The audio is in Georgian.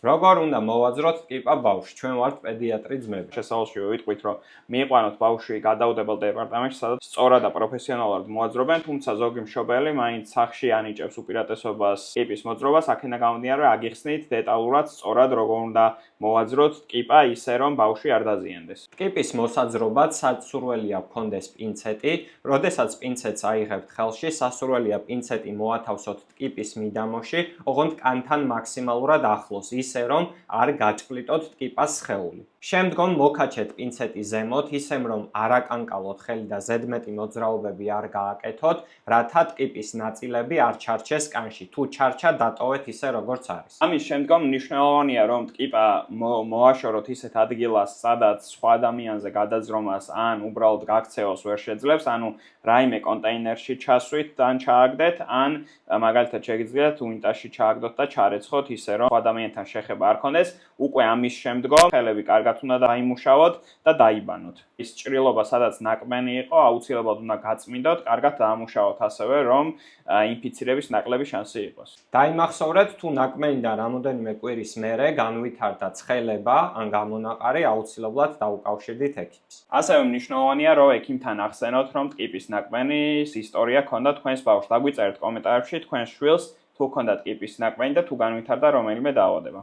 როგორ უნდა მოვაძროთ ტკიპა ბავშვს? ჩვენ ვართ პედიატრი ძმები. შესავალში ვიტყვით, რომ მიიყვანოთ ბავშვი გადაუდებელ დეპარტამენტში, სადაც სწორად და პროფესიონალურად მოაძრობენ, თუმცა ზოგი მშობელი მაინც სახში ანიჭებს უპირატესობას ტკიპის მოძრობას, აქედან გამომდინარე, აგიხსნით დეტალურად სწორად როგორ უნდა მოვაძროთ ტკიპა ისე, რომ ბავშვი არ დაზიანდეს. ტკიპის მოსაძრობად სასურველია გქონდეს პინცეტი, როდესაც პინცეტს აიღებთ ხელში, სასურველია პინცეტი მოათავსოთ ტკიპის მიდამოში, ოღონდ კანთან მაქსიმალურად ახლოს, ისე რომ არ გაჭყლიტოთ ტკიპას სხეული. შემდგომ მოკაჩეთ პინცეტი ზემოთ, ისე რომ არ აკანკალოთ ხელი და ზედმეტი მოძრაობები არ გააკეთოთ, რათა ტკიპის ნაწილები არ ჩარჩეს კანში. თუ ჩარჩა, დატოვეთ ისე როგორც არის. ამის შემდგომ მნიშვნელოვანია, რომ ტკიპა მოვაშოროთ ისეთ ადგილას, სადაც სხვა ადამიანზე გადაძრომას ან უბრალოდ გაქცევას ვერ შეძლებს, ანუ რაიმე კონტეინერში ჩასვით ან ჩააგდეთ, ან მაგალითად შეგიძლიათ უნიტაზში ჩააგდოთ და ჩარეცხოთ ისე, რომ სხვა ადამიანთან შეხება არ ქონდეს. უკვე ამის შემდგომ ხელები კარგად უნდა დაიმუშავოთ და დაიბანოთ. ის ჭრილობა, სადაც ნაკმენი იყო, აუცილებლად უნდა გაწმინდოთ, კარგად დაამუშავოთ ასევე, რომ ინფიცირების ნაკლები შანსი იყოს. დაიმახსოვრეთ, თუ ნაკმენიდან რამოდენიმე კვირის მერე განვითარდა ცხელება ან გამონაყარი, აუცილებლად დაუკავშირდით ექიმს. ასევე მნიშვნელოვანია, რომ ექიმთან ახსენოთ, რომ ტკიპის ნაკმენის ისტორია ქონდა თქვენს ბავშვს. დაგვიწერეთ კომენტარებში თქვენს შვილს თუ ქონდა ტკიპის ნაკმენი და თუ განვითარდა რომელიმე დაავადება.